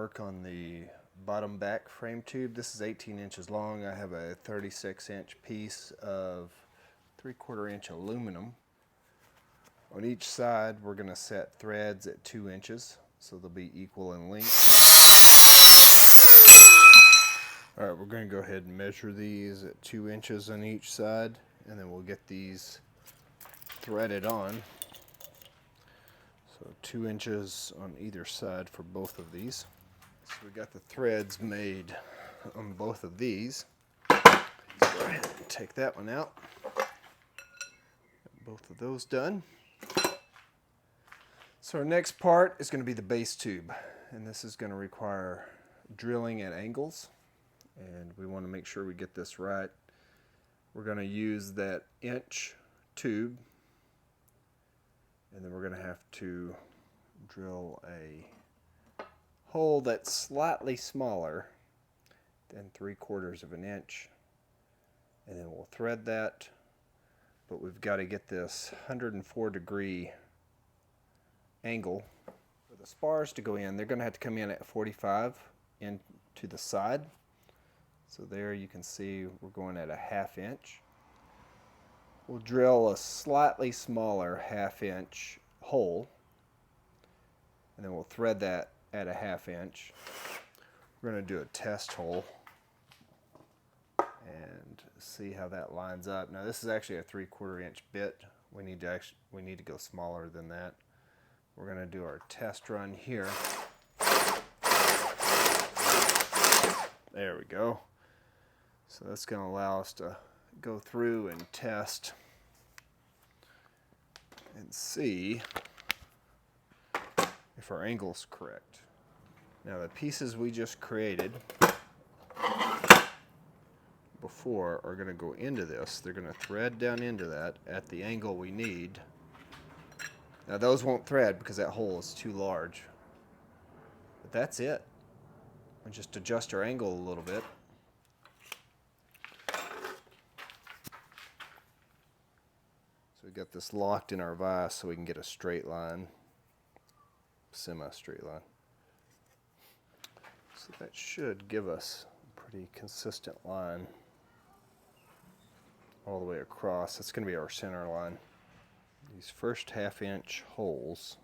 work on the bottom back frame tube. This is 18 inches long. I have a 36-inch piece of 3/4 inch aluminum. On each side we're going to set threads at 2 inches, so they'll be equal in length. Alright, we're going to go ahead and measure these at 2 inches on each side, and then we'll get these threaded on. So 2 inches on either side for both of these. So we got the threads made on both of these. Let's go ahead and take that one out. Got both of those done. So our next part is going to be the base tube, and this is going to require drilling at angles, and we want to make sure we get this right. We're going to use that inch tube, and then we're going to have to drill a hole that's slightly smaller than 3/4 of an inch, and then we'll thread that, but we've got to get this 104-degree angle for the spars to go in. They're going to have to come in at 45 into the side. So there you can see we're going at a 1/2 inch. We'll drill a slightly smaller 1/2 inch hole, and then we'll thread that at a 1/2 inch. We're going to do a test hole and see how that lines up. Now this is actually a 3/4 inch bit. We need to go smaller than that. We're going to do our test run here. There we go. So that's going to allow us to go through and test and see if our angle's correct. Now the pieces we just created before are going to go into this. They're going to thread down into that at the angle we need. Now those won't thread because that hole is too large. But that's it. We just adjust our angle a little bit. So we got this locked in our vise so we can get a straight line, semi-straight line. So that should give us a pretty consistent line all the way across. That's going to be our center line. These first 1/2 inch holes,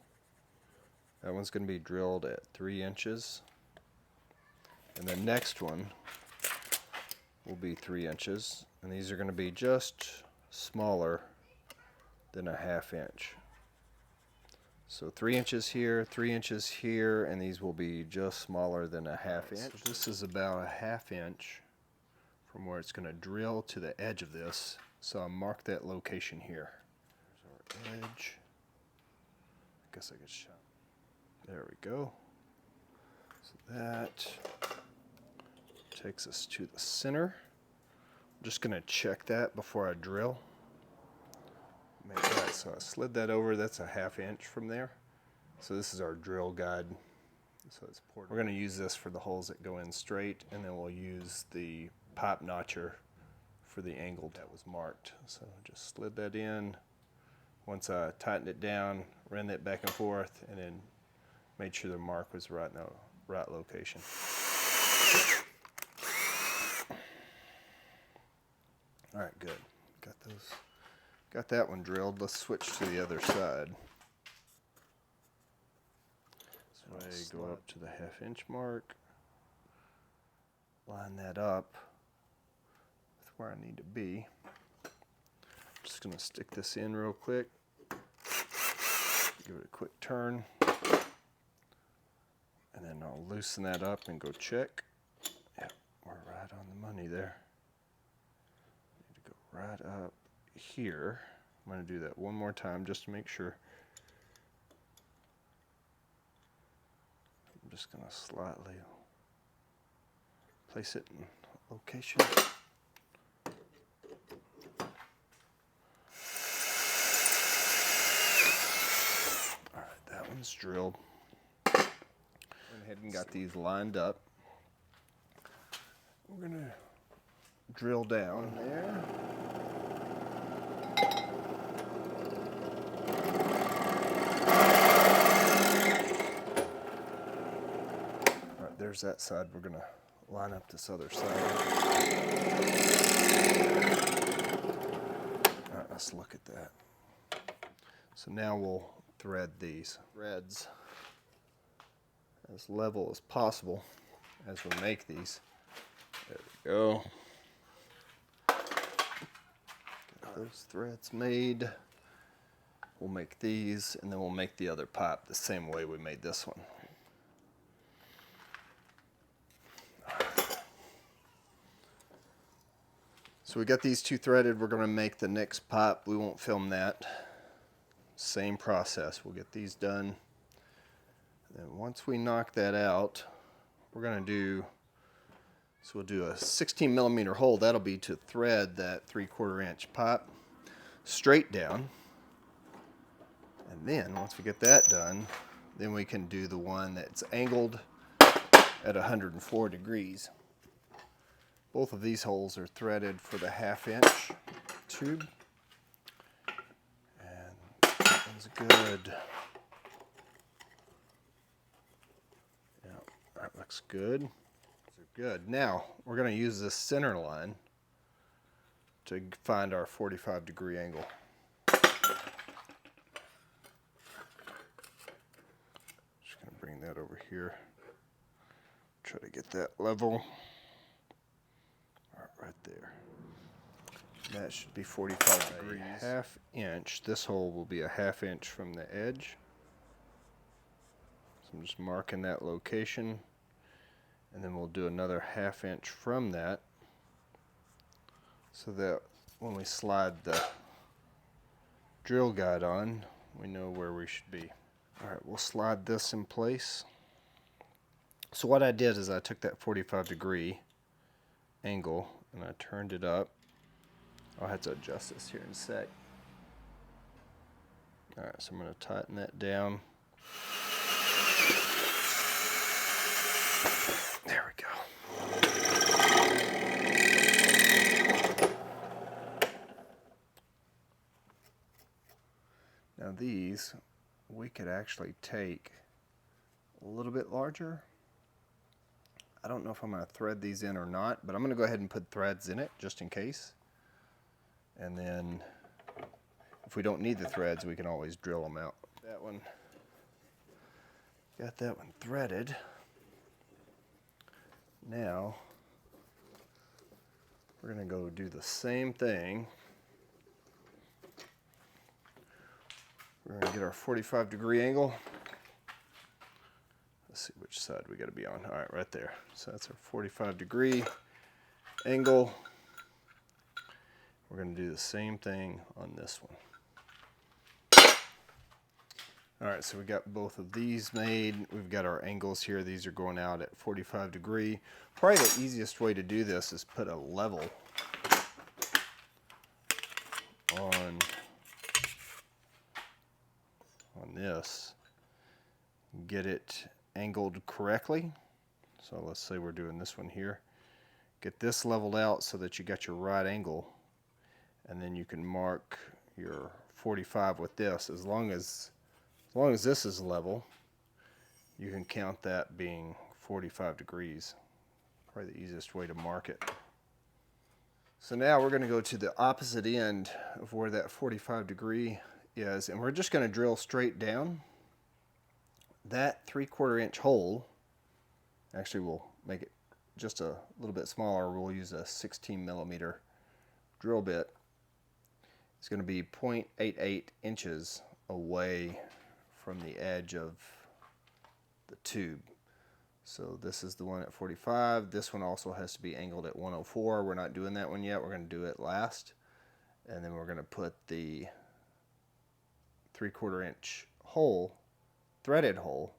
that one's going to be drilled at 3 inches, and the next one will be 3 inches, and these are going to be just smaller than a 1/2 inch. So 3 inches here, 3 inches here, and these will be just smaller than a 1/2 inch. So this is about a 1/2 inch from where it's going to drill to the edge of this, so I'll mark that location here. There's our edge. I guess I could show. There we go. So that takes us to the center. I'm just going to check that before I drill. Make that, so I slid that over. That's a 1/2 inch from there. So this is our drill guide. So it's we're going to use this for the holes that go in straight, and then we'll use the pipe notcher for the angle that was marked. So just slid that in. Once I tightened it down, ran that back and forth, and then made sure the mark was right in the right location. All right, good. Got that one drilled. Let's switch to the other side. This way, go up to the 1/2 inch mark. Line that up with where I need to be. Just going to stick this in real quick. Give it a quick turn. And then I'll loosen that up and go check. Yep, we're right on the money there. Need to go right up here. I'm going to do that one more time just to make sure. I'm just going to slightly place it in location. Alright, that one's drilled. Went ahead and got these lined up. We're going to drill down there. there's that side. We're going to line up this other side. All right, let's look at that. So now we'll thread these threads as level as possible as we make these. There we go. Get those threads made. We'll make these, and then we'll make the other pipe the same way we made this one. So we got these two threaded. We're going to make the next pipe. We won't film that. Same process. We'll get these done. And then once we knock that out, we're going to do, so we'll do a 16 millimeter hole. That'll be to thread that 3/4 inch pipe straight down. And then once we get that done, then we can do the one that's angled at 104 degrees. Both of these holes are threaded for the 1/2 inch tube. And that one's good. Yeah, that looks good. Good. Now we're going to use this center line to find our 45-degree angle. Just going to bring that over here. Try to get that level. Right there. That should be 45 degrees. 1/2 inch. This hole will be a 1/2 inch from the edge. So I'm just marking that location. And then we'll do another 1/2 inch from that, so that when we slide the drill guide on, we know where we should be. Alright, we'll slide this in place. So what I did is I took that 45-degree angle and I turned it up. I'll have to adjust this here in a sec. Alright, so I'm going to tighten that down. There we go. Now these, we could actually take a little bit larger. I don't know if I'm going to thread these in or not, but I'm going to go ahead and put threads in it just in case. And then if we don't need the threads, we can always drill them out. That one, got that one threaded. Now we're going to go do the same thing. We're going to get our 45-degree angle. Let's see which side we got to be on. All right, right there. So that's our 45-degree angle. We're going to do the same thing on this one. All right, so we got both of these made. We've got our angles here. These are going out at 45 degree. Probably the easiest way to do this is put a level on this. Get it angled correctly. So let's say we're doing this one here. Get this leveled out so that you got your right angle, and then you can mark your 45 with this. As long as this is level, you can count that being 45 degrees. Probably the easiest way to mark it. So now we're going to go to the opposite end of where that 45 degree is, and we're just going to drill straight down. That 3/4 inch hole, actually we'll make it just a little bit smaller. We'll use a 16 millimeter drill bit. It's going to be 0.88 inches away from the edge of the tube. So this is the one at 45. This one also has to be angled at 104. We're not doing that one yet. We're going to do it last. And then we're going to put the 3/4 inch hole, threaded hole,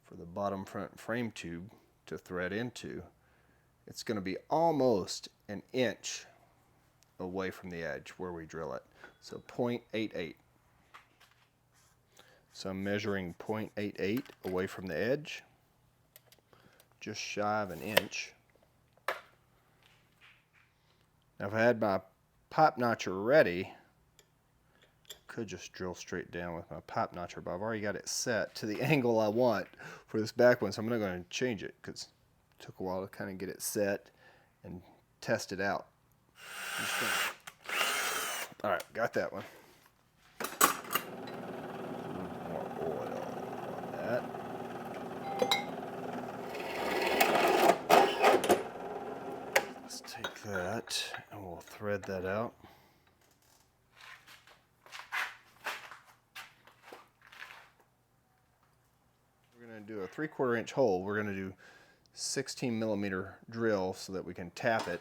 for the bottom front frame tube to thread into. It's going to be almost an inch away from the edge where we drill it. So 0.88. So I'm measuring 0.88 away from the edge, just shy of an inch. Now if I had my pipe notcher ready, Could just drill straight down with my pipe notcher, but I've already got it set to the angle I want for this back one, so I'm not going to change it because it took a while to kind of get it set and test it out. All right, got that one. More oil on that. Let's take that and we'll thread that out. Do a 3/4 inch hole. We're going to do 16 millimeter drill so that we can tap it,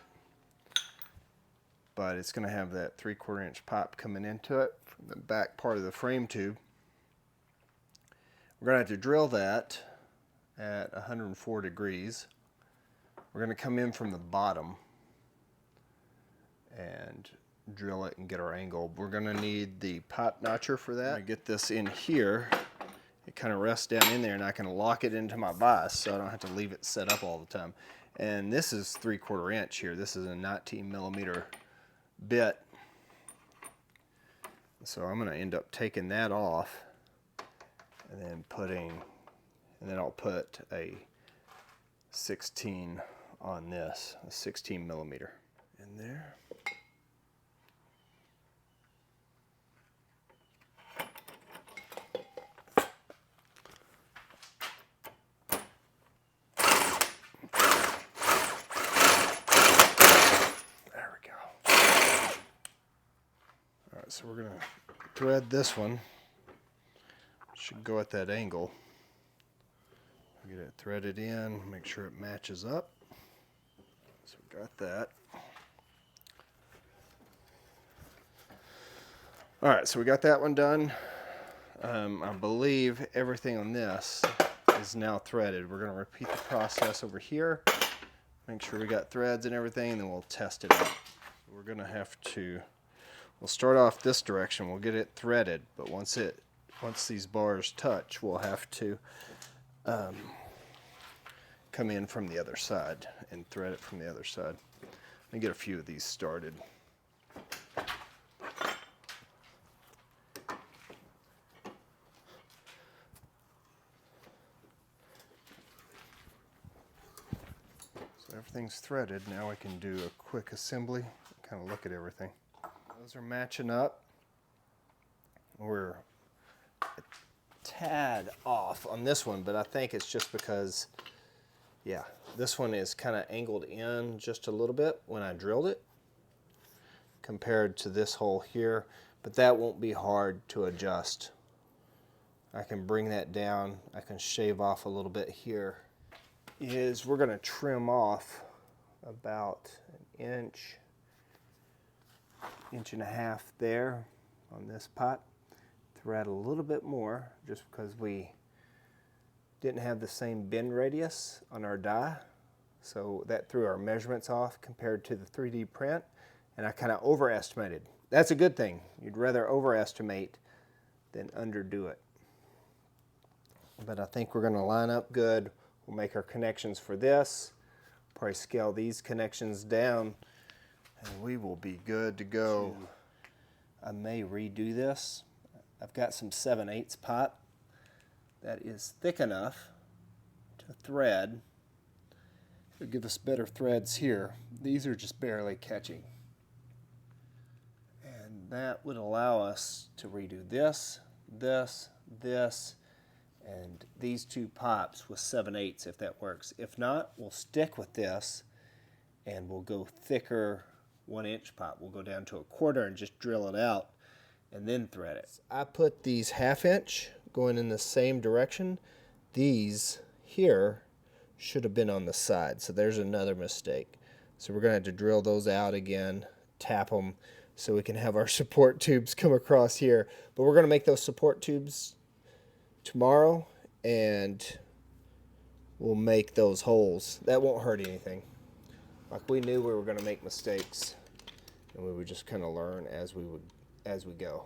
but it's going to have that 3/4 inch pipe coming into it from the back part of the frame tube. We're going to have to drill that at 104 degrees. We're going to come in from the bottom and drill it and get our angle. We're going to need the pipe notcher for that. I'm going to get this in here. It kind of rests down in there, and I can lock it into my vise so I don't have to leave it set up all the time. And this is 3/4 inch here. This is a 19 millimeter bit. So I'm going to end up taking that off and then I'll put a 16 on this, a 16 millimeter in there. So we're going to thread this one. Should go at that angle. Get it threaded in, make sure it matches up. So we got that. All right, so we got that one done. I believe everything on this is now threaded. We're going to repeat the process over here. Make sure we got threads and everything, and then we'll test it out. We're going to have to. We'll start off this direction. We'll get it threaded, but once these bars touch, we'll have to come in from the other side and thread it from the other side. Let me get a few of these started. So everything's threaded. Now we can do a quick assembly, kind of look at everything. Those are matching up. We're a tad off on this one, but I think it's just because, yeah, this one is kind of angled in just a little bit when I drilled it compared to this hole here, but that won't be hard to adjust. I can bring that down. I can shave off a little bit here. We're going to trim off about an inch and a half there on this pot. Thread a little bit more just because we didn't have the same bend radius on our die, so that threw our measurements off compared to the 3D print, and I kind of overestimated. That's a good thing. You'd rather overestimate than underdo it. But I think we're going to line up good. We'll make our connections for this, probably scale these connections down, and we will be good to go. I may redo this. I've got some 7/8 pipe that is thick enough to thread. It'll give us better threads here. These are just barely catching. And that would allow us to redo this, this, this, and these two pipes with 7/8 if that works. If not, we'll stick with this and we'll go thicker 1-inch pipe. We'll go down to a 1/4 and just drill it out and then thread it. I put these 1/2 inch going in the same direction. These here should have been on the side, so there's another mistake. So we're going to have to drill those out again, tap them, so we can have our support tubes come across here. But we're going to make those support tubes tomorrow, and we'll make those holes. That won't hurt anything. Like, we knew we were going to make mistakes, and we would just kind of learn as we go.